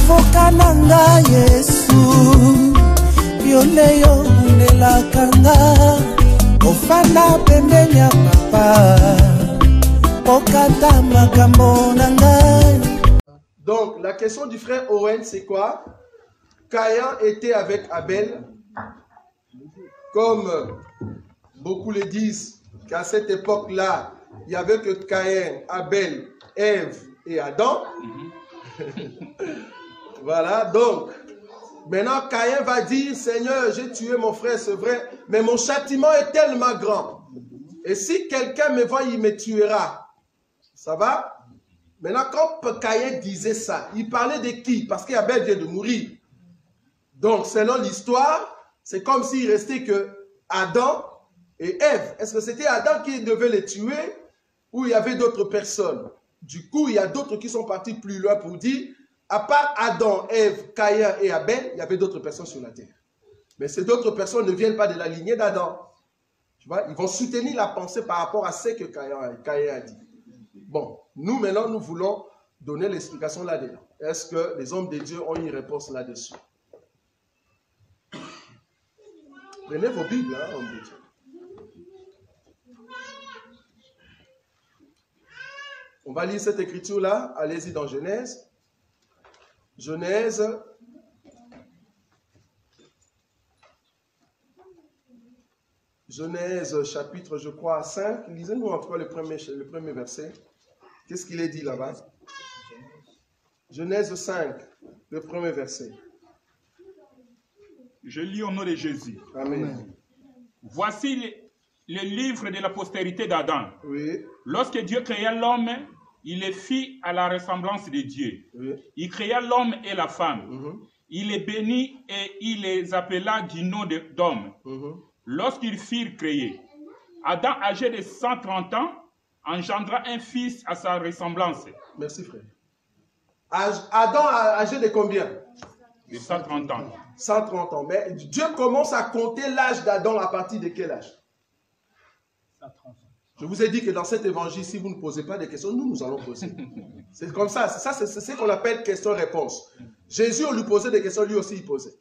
Fokananga Yesu Yoleyo Nelakanga Ofana pembenya papa Okata makambo nanga. Donc la question du frère Owen c'est quoi? Caïn était avec Abel. Comme beaucoup le disent qu'à cette époque-là, il n'y avait que Caïn, Abel, Ève et Adam. Voilà, donc, maintenant Caïn va dire, Seigneur, j'ai tué mon frère, c'est vrai, mais mon châtiment est tellement grand. Et si quelqu'un me voit, il me tuera. Ça va? Maintenant, quand Caïn disait ça, il parlait de qui? Parce qu'Abel vient de mourir. Donc, selon l'histoire, c'est comme s'il restait que Adam et Ève. Est-ce que c'était Adam qui devait les tuer ou il y avait d'autres personnes? Du coup, il y a d'autres qui sont partis plus loin pour dire, à part Adam, Ève, Caïn et Abel, il y avait d'autres personnes sur la terre. Mais ces d'autres personnes ne viennent pas de la lignée d'Adam. Tu vois, ils vont soutenir la pensée par rapport à ce que Caïn a dit. Bon, nous maintenant, nous voulons donner l'explication là-dedans. Est-ce que les hommes de Dieu ont une réponse là-dessus? Prenez vos Bibles, hein, hommes de Dieu. On va lire cette écriture-là. Allez-y dans Genèse. Genèse. Genèse chapitre, je crois, 5. Lisez-nous en tout cas le premier verset. Qu'est-ce qu'il est dit là-bas? Genèse 5, le premier verset. Je lis au nom de Jésus. Amen. Voici le livre de la postérité d'Adam. Oui. Lorsque Dieu créa l'homme, il les fit à la ressemblance de Dieu. Oui. Il créa l'homme et la femme. Il les bénit et il les appela du nom d'homme. Lorsqu'ils furent créés, Adam, âgé de 130 ans, engendra un fils à sa ressemblance. Merci frère. Adam âgé de combien? De 130 ans. 130 ans. Mais Dieu commence à compter l'âge d'Adam à partir de quel âge? 130 ans. Je vous ai dit que dans cet évangile, si vous ne posez pas de questions, nous allons poser. C'est comme ça. Ça, c'est ce qu'on appelle question-réponse. Jésus, on lui posait des questions, lui aussi, il posait.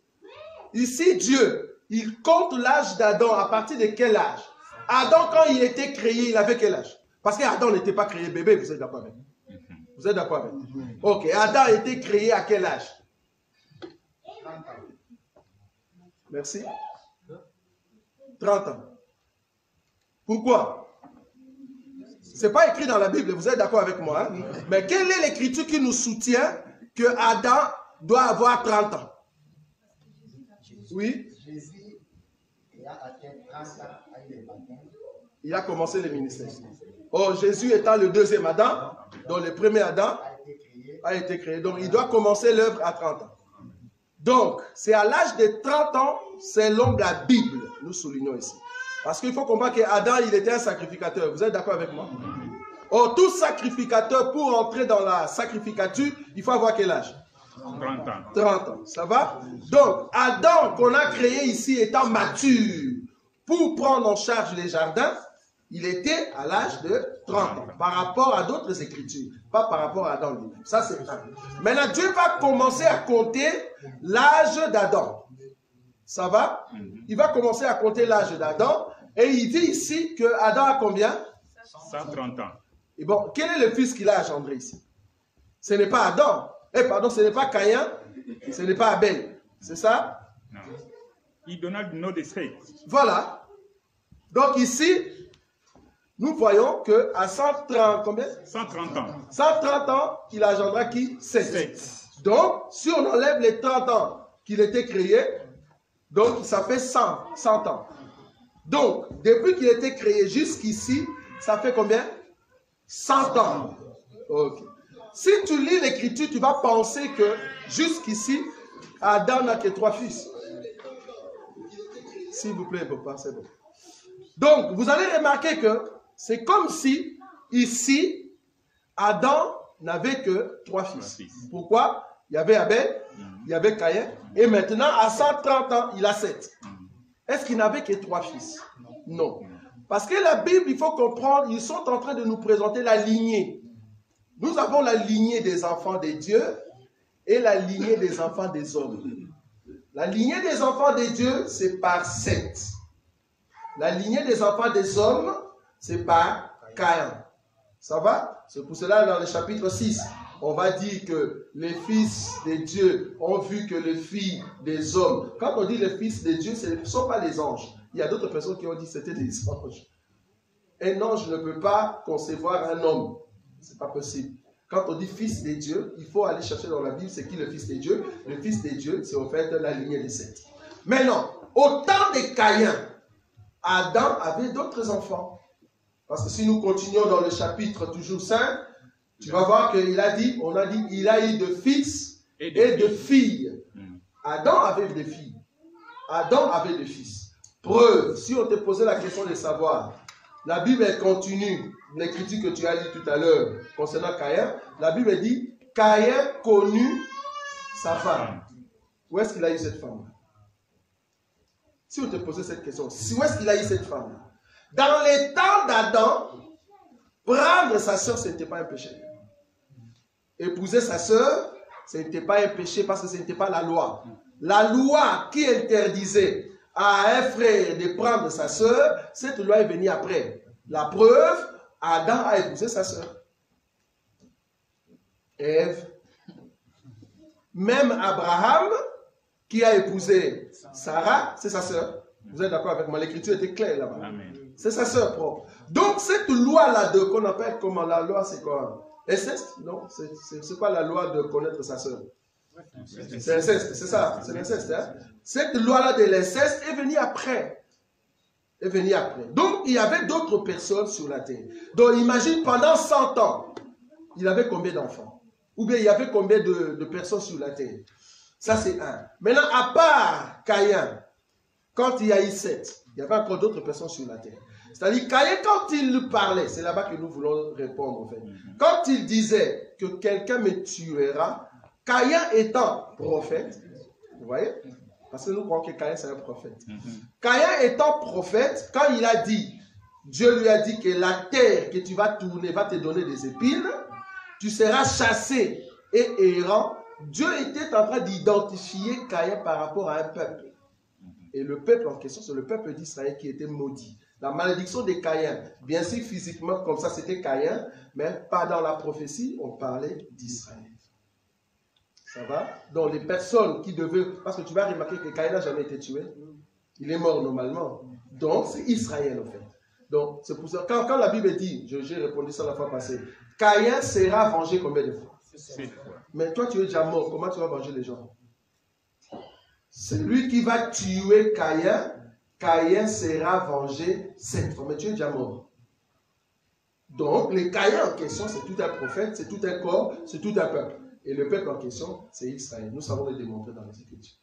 Ici, Dieu, il compte l'âge d'Adam à partir de quel âge? Adam, quand il était créé, il avait quel âge? Parce qu'Adam n'était pas créé bébé, vous êtes d'accord avec? Vous êtes d'accord avec? Ok, Adam a été créé à quel âge? 30 ans. Merci. 30 ans. Pourquoi? Ce n'est pas écrit dans la Bible, vous êtes d'accord avec moi, hein? Mais quelle est l'écriture qui nous soutient que Adam doit avoir 30 ans? Oui? Jésus a atteint 30 ans avec les baptêmes. Il a commencé le ministère. Oh, Jésus étant le deuxième Adam, donc le premier Adam a été créé. Donc il doit commencer l'œuvre à 30 ans. Donc, c'est à l'âge de 30 ans, selon la Bible, nous soulignons ici. Parce qu'il faut comprendre qu'Adam, il était un sacrificateur. Vous êtes d'accord avec moi? Or, tout sacrificateur, pour entrer dans la sacrificature, il faut avoir quel âge? 30 ans. 30 ans, ça va? Donc, Adam, qu'on a créé ici, étant mature, pour prendre en charge les jardins, il était à l'âge de 30 ans, par rapport à d'autres écritures, pas par rapport à Adam lui-même. Ça, c'est un. Maintenant, Dieu va commencer à compter l'âge d'Adam. Ça va? Il va commencer à compter l'âge d'Adam, et il dit ici que Adam a combien? 130 ans. Et bon, quel est le fils qu'il a engendré ici? Ce n'est pas Adam. Pardon, ce n'est pas Caïn, ce n'est pas Abel. C'est ça? Non. Il donna le nom de Seth. Voilà. Donc ici, nous voyons qu'à 130, combien? 130 ans. 130 ans, il engendra qui? Seth. Donc, si on enlève les 30 ans qu'il était créé, donc ça fait 100 ans. Donc, depuis qu'il était créé jusqu'ici, ça fait combien? 100 ans. Ok. Si tu lis l'écriture, tu vas penser que jusqu'ici, Adam n'a que 3 fils. S'il vous plaît, papa, c'est bon. Donc, vous allez remarquer que c'est comme si, ici, Adam n'avait que 3 fils. Pourquoi? Il y avait Abel, il y avait Caïn, et maintenant, à 130 ans, il a 7. Est-ce qu'il n'avait que 3 fils? Non. Parce que la Bible, il faut comprendre, ils sont en train de nous présenter la lignée. Nous avons la lignée des enfants de Dieu, et la lignée des enfants des hommes. La lignée des enfants de Dieu, c'est par Seth. La lignée des enfants des hommes, c'est par Caïn. Ça va? C'est pour cela, dans le chapitre 6, on va dire que les fils de Dieu ont vu que les filles des hommes. Quand on dit les fils de Dieu, ce ne sont pas les anges. Il y a d'autres personnes qui ont dit que c'était des anges. Un ange ne peut pas concevoir un homme. Ce n'est pas possible. Quand on dit fils de Dieu, il faut aller chercher dans la Bible c'est qui le fils de Dieu. Le fils de Dieu, c'est en fait la lignée de Seth. Maintenant, au temps de Caïn, Adam avait d'autres enfants. Parce que si nous continuons dans le chapitre toujours 5, tu vas voir qu'il a dit, on a dit, il a eu de fils et de filles. Adam avait des filles. Adam avait des fils. Preuve, si on te posait la question de savoir, la Bible elle continue, l'écriture que tu as lu tout à l'heure concernant Caïn, la Bible dit, Caïn connut sa femme. Où est-ce qu'il a eu cette femme? Si on te posait cette question, où est-ce qu'il a eu cette femme? Dans les temps d'Adam, prendre sa soeur, ce n'était pas un péché. Épouser sa soeur, ce n'était pas un péché parce que ce n'était pas la loi. La loi qui interdisait à un frère de prendre sa soeur, cette loi est venue après. La preuve, Adam a épousé sa soeur. Ève. Même Abraham, qui a épousé Sarah, c'est sa soeur. Vous êtes d'accord avec moi? L'écriture était claire là-bas. C'est sa soeur propre. Donc cette loi-là qu'on appelle comment la loi, c'est quoi? Inceste? Non, c'est quoi la loi de connaître sa soeur? C'est l'inceste, c'est ça, c'est l'inceste. Hein? Cette loi-là de l'inceste est venue après. Est venue après. Donc il y avait d'autres personnes sur la terre. Donc imagine pendant 100 ans, il avait combien d'enfants? Ou bien il y avait combien de personnes sur la terre? Ça c'est un. Maintenant, à part Caïn, quand il y a eu Seth, il y avait encore d'autres personnes sur la terre. C'est-à-dire, Caïn, quand il parlait, c'est là-bas que nous voulons répondre en fait. Quand il disait que quelqu'un me tuera, Caïn étant prophète, vous voyez? Parce que nous croyons que Caïn c'est un prophète. Caïn étant prophète, quand il a dit, Dieu lui a dit que la terre que tu vas tourner va te donner des épines, tu seras chassé et errant. Dieu était en train d'identifier Caïn par rapport à un peuple. Et le peuple en question, c'est le peuple d'Israël qui était maudit. La malédiction de Caïn, bien sûr physiquement comme ça c'était Caïn, mais pas dans la prophétie, on parlait d'Israël. Ça va? Donc les personnes qui devaient, parce que tu vas remarquer que Caïn n'a jamais été tué, il est mort normalement. Donc c'est Israël en fait. Donc c'est pour ça, quand la Bible dit, j'ai répondu ça la fois passée, Caïn sera vengé combien de fois? 7 fois. Mais toi tu es déjà mort, comment tu vas venger les gens? Celui qui va tuer Caïn, Caïn sera vengé 7 fois. Mais tu es déjà mort. Donc, les Caïn en question, c'est tout un prophète, c'est tout un corps, c'est tout un peuple. Et le peuple en question, c'est Israël. Nous savons le démontrer dans les Écritures.